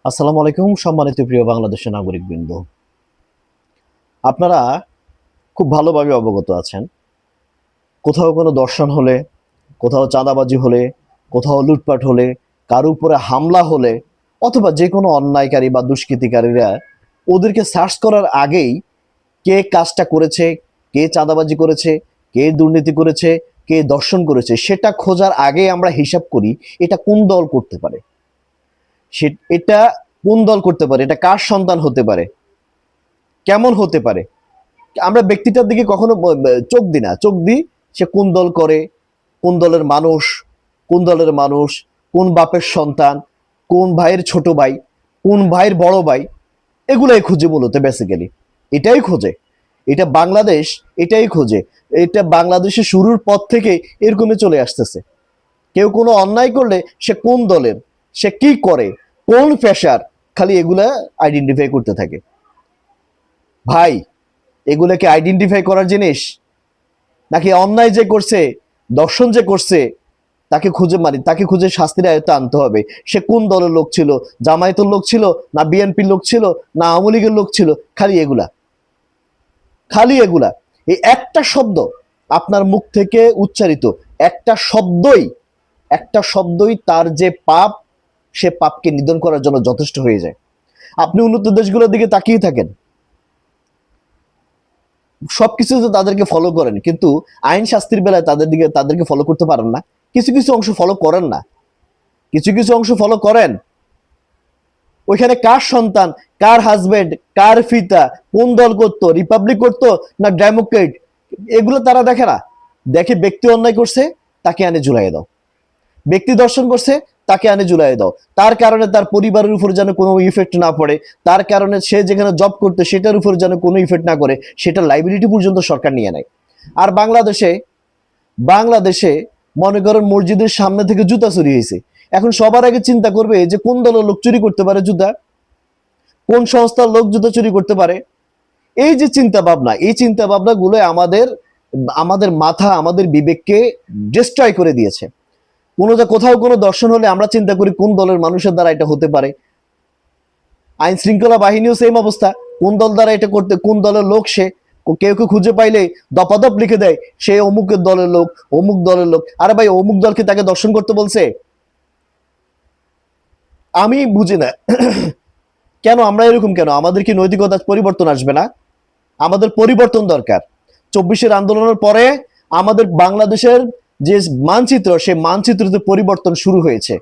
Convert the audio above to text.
আসসালামু আলাইকুম সম্মানিত প্রিয় বাংলাদেশের নাগরিকবৃন্দ। আপনারা খুব ভালোভাবে অবগত আছেন, কোথাও কোনো দর্শন হলে, কোথাও চাঁদাবাজি হলে, কোথাও লুটপাট হলে, কারো উপরে হামলা হলে অথবা যে কোনো অন্যায়কারী বা দুষ্কৃতিকারীরা ওদেরকে সার্চ করার আগেই কে কাজটা করেছে, কে চাঁদাবাজি করেছে, কে দুর্নীতি করেছে, কে দর্শন করেছে সেটা খোঁজার আগে আমরা হিসাব করি এটা কোন দল করতে পারে, সে এটা কোন দল করতে পারে, এটা কার সন্তান হতে পারে, কেমন হতে পারে। আমরা ব্যক্তিটার দিকে কখনো চোখ দিই না, চোখ দিই সে কোন দল করে, কোন দলের মানুষ, কোন দলের মানুষ, কোন বাপের সন্তান, কোন ভাইয়ের ছোট ভাই, কোন ভাইয়ের বড় ভাই, এগুলাই খুঁজে মূলত বেসিক্যালি। এটাই খোঁজে, এটা বাংলাদেশ এটাই খোঁজে। এটা বাংলাদেশের শুরুর পর থেকে এরকমই চলে আসতেছে। কেউ কোনো অন্যায় করলে সে কোন দলের, সে কি করে, কোন পেশার, খালি এগুলা আইডেন্টিফাই করতে থাকে। ভাই, এগুলোকে আইডেন্টিফাই করার জিনিস, নাকি অন্যায় যে করছে, দর্শন যে করছে তাকে খুঁজে মারি, তাকে খুঁজে শাস্তির আয়ত্তে আনতে হবে। সে কোন দলের লোক ছিল, জামায়াতের লোক ছিল, না বিএনপির লোক ছিল, না আওয়ামী লীগের লোক ছিল, খালি এগুলা, খালি এগুলা। এই একটা শব্দ আপনার মুখ থেকে উচ্চারিত, একটা শব্দই, একটা শব্দই তার যে পাপ, সে পাপকে নিধন করার জন্য যথেষ্ট হয়ে যায়। আপনি উন্নত দেশগুলোর দিকে তাকিয়ে থাকেন, সবকিছু তো তাদেরকে ফলো করেন, কিন্তু আইন শাস্তির বেলায় তাদেরকে ফলো করতে পারেন না। কিছু কিছু অংশ ফলো করেন না, কিছু কিছু অংশ ফলো করেন। ওইখানে কার সন্তান, কার হাজবেন্ড, কার ফিতা, কোন দল করতো, রিপাবলিক করতো না ডেমোক্রেট, এগুলো তারা দেখে না। দেখে ব্যক্তি অন্যায় করছে, তাকে আনে ঝুলাই দাও। ব্যক্তি দর্শন করছে, তাকে আনে ঝুলাই দাও। তার কারণে তার পরিবারের উপর যেন কোনো ইফেক্ট না পড়ে, তার কারণে সে যেখানে জব করতে সেটার উপর যেন কোনো ইফেক্ট না করে, সেটা লাইবিলিটি পর্যন্ত সরকার নিয়ে নেয়। আর বাংলাদেশে, বাংলাদেশে মনে করেন মসজিদের সামনে থেকে জুতা চুরি হয়েছে, এখন সবার আগে চিন্তা করবে যে কোন দলের লোক চুরি করতে পারে জুতা, কোন সংস্থার লোক জুতা চুরি করতে পারে। এই যে চিন্তা ভাবনা, এই চিন্তা ভাবনা গুলো আমাদের আমাদের মাথা, আমাদের বিবেককে ডিস্ট্রয় করে দিয়েছে। কোথাও কোনো দর্শন হলে আমরা চিন্তা করি কোন দলের মানুষের দ্বারা এটা হতে পারে। আইন শৃঙ্খলা বাহিনীও সেম অবস্থা, কোন দল দ্বারা এটা করতে, কোন দলের লোক সে। কেউ কেউ খুঁজে পাইলে দপাদপ লিখে দেয় সে অমুকের দলের লোক, অমুক দলের লোক। আরে ভাই, অমুক দলকে তাকে দর্শন করতে বলছে? আমি বুঝি না কেন আমরা এরকম, কেন আমাদের কি নৈতিকতার পরিবর্তন আসবে না? আমাদের পরিবর্তন দরকার। 24-এর আন্দোলনের পরে আমাদের বাংলাদেশের যে মানচিত্র, সেই মানচিত্রতে পরিবর্তন শুরু হয়েছে।